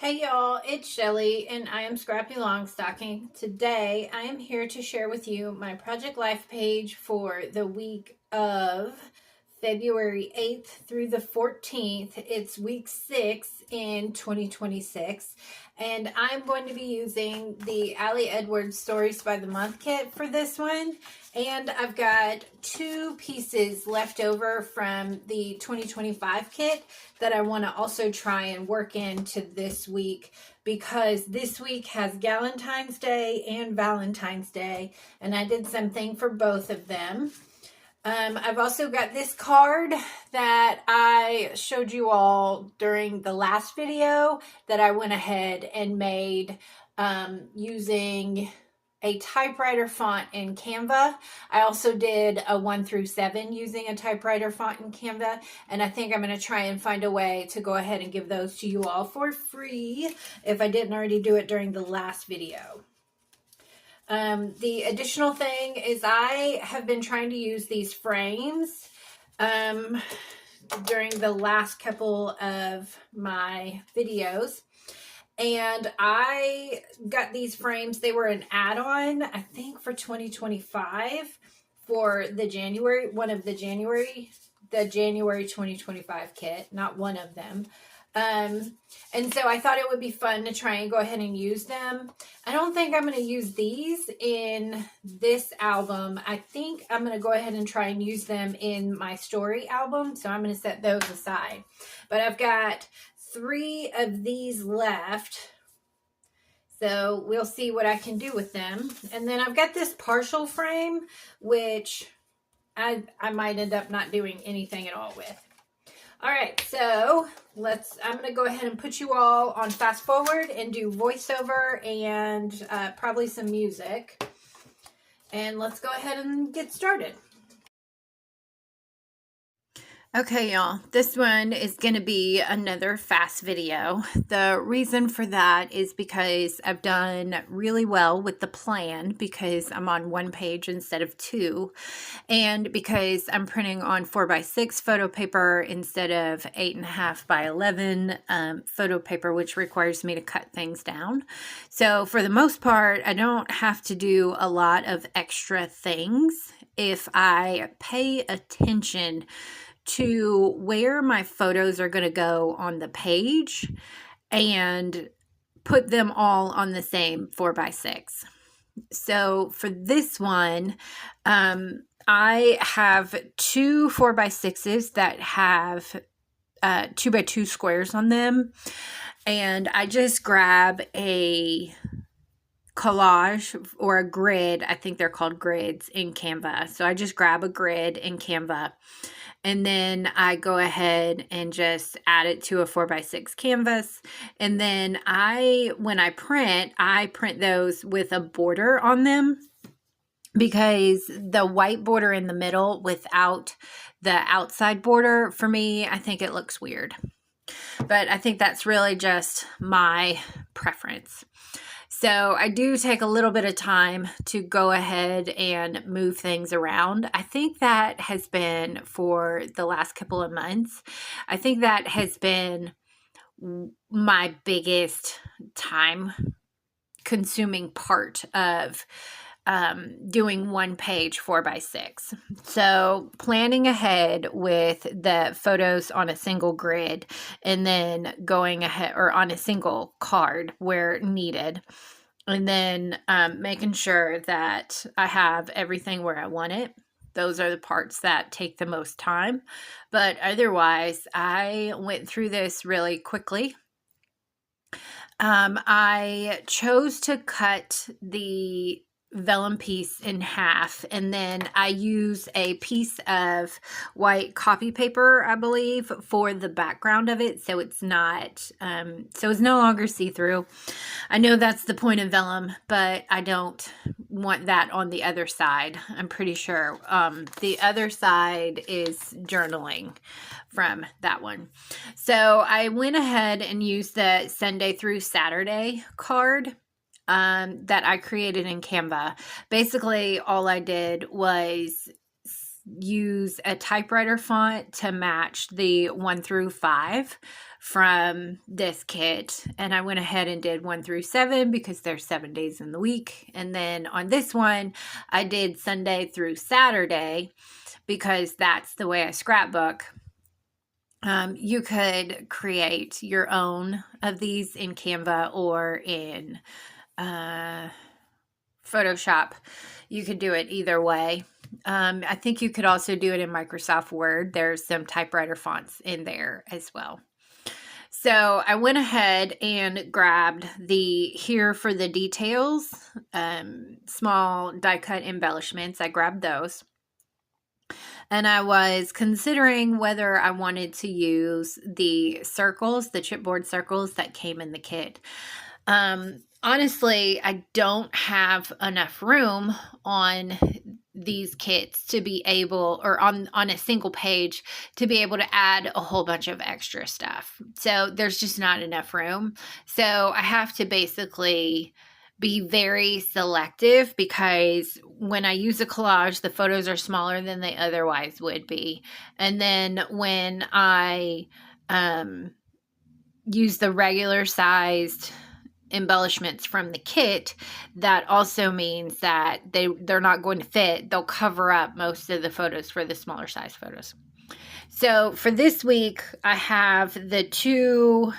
Hey y'all, it's Shelly and I am Scrappy Longstocking. Today I am here to share with you my Project Life page for the week of February 8th through the 14th. It's week 6 in 2026, and I'm going to be using the Ali Edwards Stories by the Month kit for this one. And I've got 2 pieces left over from the 2025 kit that I want to also try and work into this week, because this week has Galentine's Day and Valentine's Day, and I did something for both of them. I've also got this card that I showed you all during the last video that I went ahead and made using a typewriter font in Canva. I also did a 1 through 7 using a typewriter font in Canva, and I think I'm going to try and find a way to go ahead and give those to you all for free if I didn't already do it during the last video. The additional thing is I have been trying to use these frames during the last couple of my videos. And I got these frames. They were an add-on, I think, for 2025 for the January 2025 kit, not one of them. And so I thought it would be fun to try and go ahead and use them. I don't think I'm going to use these in this album. I think I'm going to go ahead and try and use them in my story album. So I'm going to set those aside. But I've got 3 of these left. So we'll see what I can do with them. And then I've got this partial frame, which I might end up not doing anything at all with. All right, so I'm going to go ahead and put you all on fast forward and do voiceover and probably some music. And let's go ahead and get started. Okay, y'all, this one is going to be another fast video. The reason for that is because I've done really well with the plan, because I'm on 1 page instead of 2, and because I'm printing on 4x6 photo paper instead of 8.5 by 11 photo paper, which requires me to cut things down. So for the most part, I don't have to do a lot of extra things if I pay attention to where my photos are going to go on the page and put them all on the same 4x6. So for this one, I have 2 4x6s that have 2x2 squares on them, and I just grab a collage or a grid. I think they're called grids in Canva. So I just grab a grid in Canva, and then I go ahead and just add it to a 4x6 canvas. And then when I print those with a border on them, because the white border in the middle without the outside border, for me, I think it looks weird. But I think that's really just my preference. So I do take a little bit of time to go ahead and move things around. I think that has been, for the last couple of months, I think that has been my biggest time consuming part of doing 1 page 4x6. So planning ahead with the photos on a single grid, and then going ahead, or on a single card where needed, and then making sure that I have everything where I want it. Those are the parts that take the most time. But otherwise, I went through this really quickly. I chose to cut the vellum piece in half, and then I use a piece of white copy paper, I believe, for the background of it, so it's not so it's no longer see-through. I know that's the point of vellum, but I don't want that on the other side. I'm pretty sure the other side is journaling from that one. So I went ahead and used the Sunday through Saturday card that I created in Canva. Basically, all I did was use a typewriter font to match the 1 through 5 from this kit, and I went ahead and did 1 through 7 because there's 7 days in the week. And then on this one I did Sunday through Saturday because that's the way I scrapbook. You could create your own of these in Canva or in Photoshop. You could do it either way. I think you could also do it in Microsoft Word. There's some typewriter fonts in there as well. So I went ahead and grabbed the Here for the Details, small die cut embellishments. I grabbed those. And I was considering whether I wanted to use the circles, the chipboard circles that came in the kit. Honestly, I don't have enough room on these kits to be able, or on a single page, to be able to add a whole bunch of extra stuff. So there's just not enough room. So I have to basically be very selective, because when I use a collage, the photos are smaller than they otherwise would be. And then when I use the regular sized embellishments from the kit, that also means that they're not going to fit. They'll cover up most of the photos for the smaller size photos. So for this week, I have the two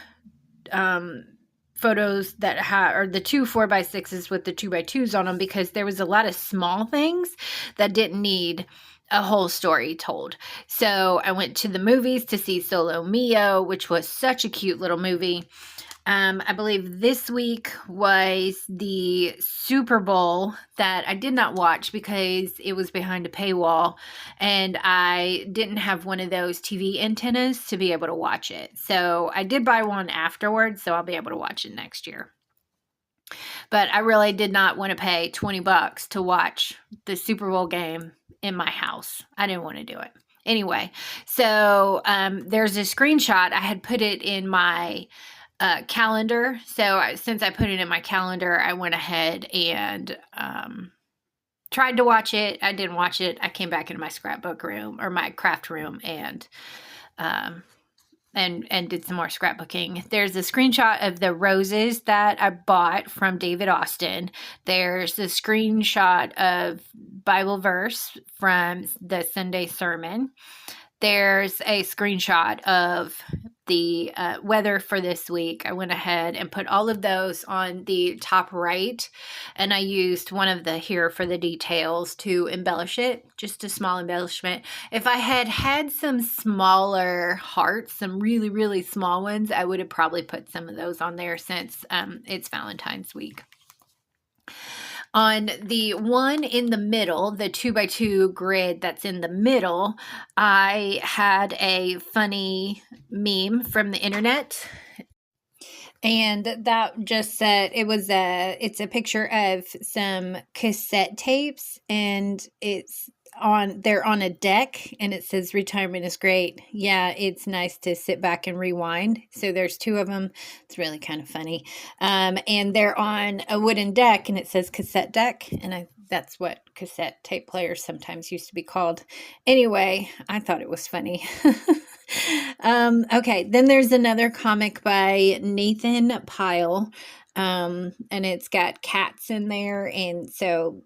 photos that are the two 4x6s with the 2x2s on them, because there was a lot of small things that didn't need a whole story told. So I went to the movies to see Solo Mio, which was such a cute little movie. I believe this week was the Super Bowl that I did not watch because it was behind a paywall, and I didn't have one of those TV antennas to be able to watch it. So I did buy one afterwards, so I'll be able to watch it next year. But I really did not want to pay $20 to watch the Super Bowl game in my house. I didn't want to do it. Anyway, so there's a screenshot. I had put it in my calendar. So since I put it in my calendar, I went ahead and tried to watch it. I didn't watch it. I came back into my scrapbook room, or my craft room, and did some more scrapbooking. There's a screenshot of the roses that I bought from David Austin. There's a screenshot of Bible verse from the Sunday sermon. There's a screenshot of the weather for this week. I went ahead and put all of those on the top right, and I used one of the Here for the Details to embellish it, just a small embellishment. If I had had some smaller hearts, some really, really small ones, I would have probably put some of those on there, since it's Valentine's week. On the one in the middle, the 2x2 grid that's in the middle, I had a funny meme from the internet. And that just said, it's a picture of some cassette tapes, and they're on a deck, and it says retirement is great. Yeah, it's nice to sit back and rewind. So there's two of them. It's really kind of funny. And they're on a wooden deck, and it says cassette deck. And that's what cassette tape players sometimes used to be called. Anyway, I thought it was funny. Okay, then there's another comic by Nathan Pyle. And it's got cats in there. And so,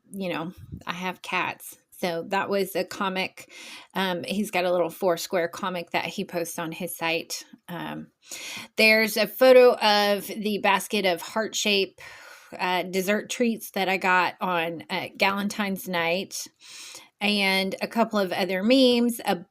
I have cats. So that was a comic. He's got a little 4-square comic that he posts on his site. There's a photo of the basket of heart-shaped dessert treats that I got on Galentine's night, and a couple of other memes, a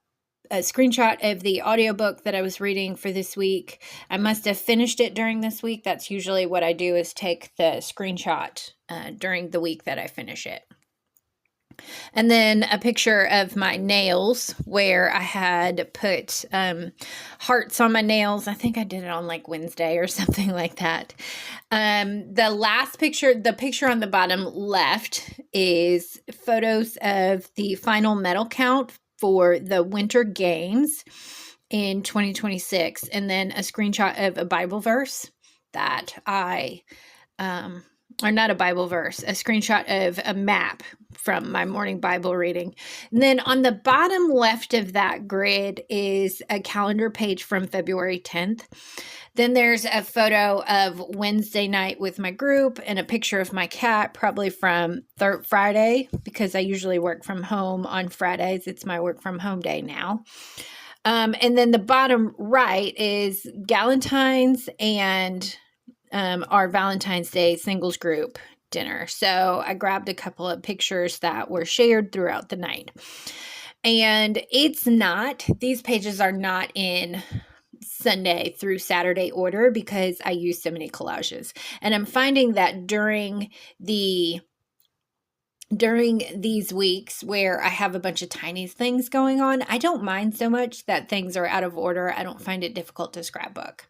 screenshot of the audiobook that I was reading for this week. I must have finished it during this week. That's usually what I do, is take the screenshot during the week that I finish it. And then a picture of my nails, where I had put hearts on my nails. I think I did it on like Wednesday or something like that. The last picture, the picture on the bottom left, is photos of the final medal count for the Winter Games in 2026. And then a screenshot of a Bible verse that I or not a Bible verse, a screenshot of a map from my morning Bible reading. And then on the bottom left of that grid is a calendar page from February 10th. Then there's a photo of Wednesday night with my group and a picture of my cat, probably from Friday, because I usually work from home on Fridays. It's my work from home day now. And then the bottom right is Galentine's and our Valentine's Day singles group dinner. So I grabbed a couple of pictures that were shared throughout the night. And these pages are not in Sunday through Saturday order because I use so many collages. And I'm finding that during these weeks where I have a bunch of tiny things going on, I don't mind so much that things are out of order. I don't find it difficult to scrapbook.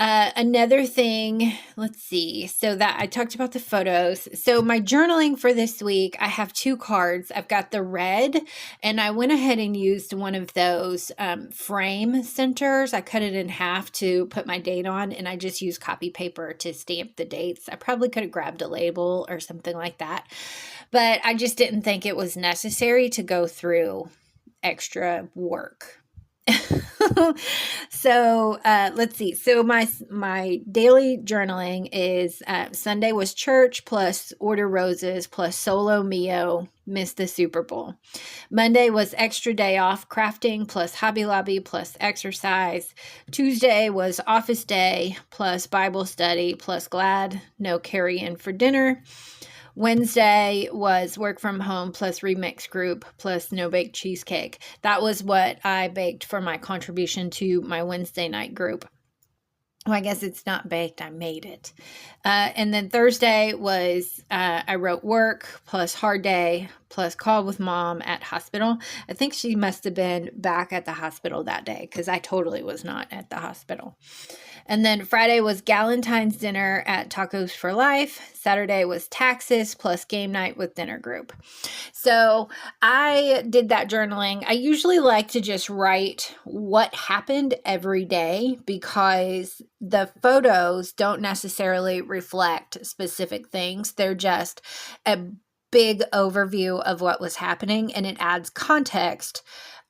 Another thing, let's see. So that I talked about the photos. So my journaling for this week, I have 2 cards. I've got the red, and I went ahead and used one of those frame centers. I cut it in half to put my date on, and I just used copy paper to stamp the dates. I probably could have grabbed a label or something like that, but I just didn't think it was necessary to go through extra work. So let's see. So my daily journaling is Sunday was church plus order roses plus solo Mio, missed the Super Bowl. Monday was extra day off crafting plus Hobby Lobby plus exercise. Tuesday was office day plus Bible study plus glad no carry in for dinner. Wednesday was work from home plus remix group plus no bake cheesecake. That was what I baked for my contribution to my Wednesday night group. Well, I guess it's not baked. I made it. And then Thursday was I wrote work plus hard day plus call with mom at hospital. I think she must have been back at the hospital that day because I totally was not at the hospital. And then Friday was Galentine's dinner at Tacos for Life. Saturday was taxes plus game night with dinner group. So I did that journaling. I usually like to just write what happened every day because the photos don't necessarily reflect specific things. They're just a big overview of what was happening, and it adds context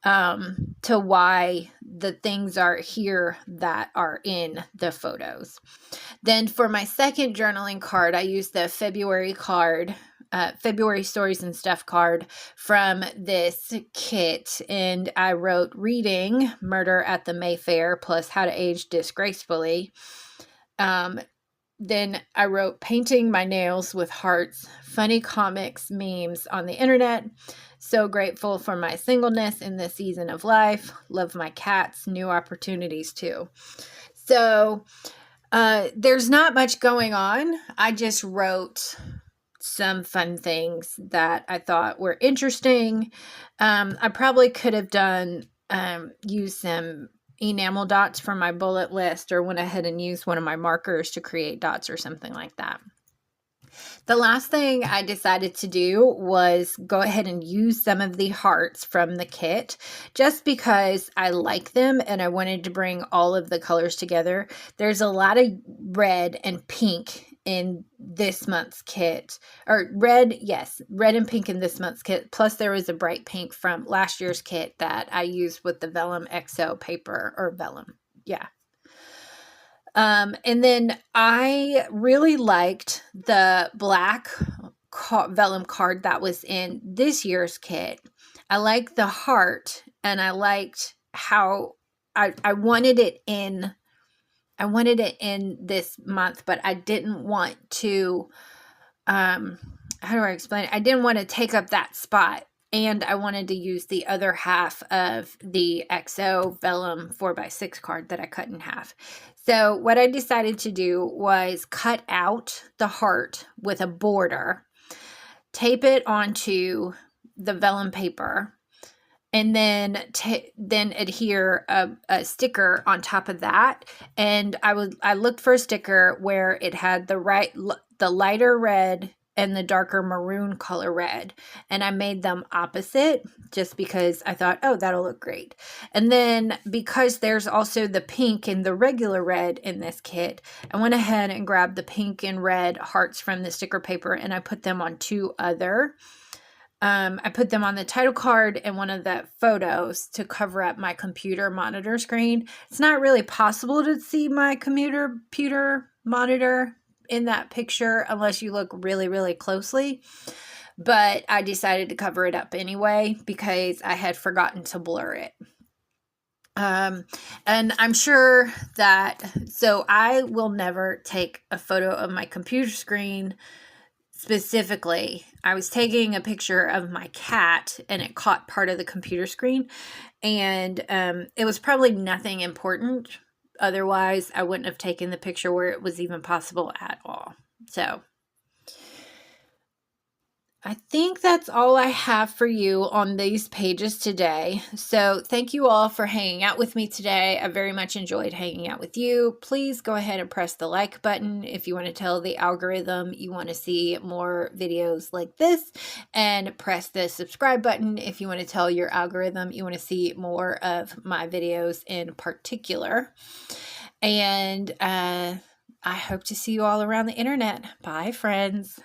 to why the things are here that are in the photos. Then for my second journaling card, I used the February card, February Stories and Stuff card from this kit. And I wrote reading, Murder at the Mayfair, plus How to Age Disgracefully. Then I wrote painting my nails with hearts, funny comics, memes on the internet. So grateful for my singleness in this season of life. Love my cats, new opportunities too. So there's not much going on. I just wrote some fun things that I thought were interesting. I probably could have used some enamel dots from my bullet list or went ahead and used one of my markers to create dots or something like that. The last thing I decided to do was go ahead and use some of the hearts from the kit just because I like them and I wanted to bring all of the colors together. There's a lot of red and pink in this month's kit, or red and pink in this month's kit. Plus there was a bright pink from last year's kit that I used with the Vellum XO paper, or Vellum. Yeah. And then I really liked the black vellum card that was in this year's kit. I liked the heart, and I liked how I wanted it in. I wanted it in this month, but I didn't want to, how do I explain it? I didn't want to take up that spot. And I wanted to use the other half of the XO Vellum 4x6 card that I cut in half. So what I decided to do was cut out the heart with a border, tape it onto the vellum paper, and then adhere a sticker on top of that. And I looked for a sticker where it had the lighter red and the darker maroon color red. And I made them opposite just because I thought, oh, that'll look great. And then because there's also the pink and the regular red in this kit, I went ahead and grabbed the pink and red hearts from the sticker paper and I put them on two other. I put them on the title card and one of the photos to cover up my computer monitor screen. It's not really possible to see my computer monitor in that picture unless you look really, really closely. But I decided to cover it up anyway because I had forgotten to blur it. And I'm sure that, so I will never take a photo of my computer screen specifically. I was taking a picture of my cat and it caught part of the computer screen, and it was probably nothing important. Otherwise, I wouldn't have taken the picture where it was even possible at all. So I think that's all I have for you on these pages today. So thank you all for hanging out with me today. I very much enjoyed hanging out with you. Please go ahead and press the like button if you want to tell the algorithm you want to see more videos like this, and press the subscribe button if you want to tell your algorithm you want to see more of my videos in particular. And I hope to see you all around the internet. Bye, friends.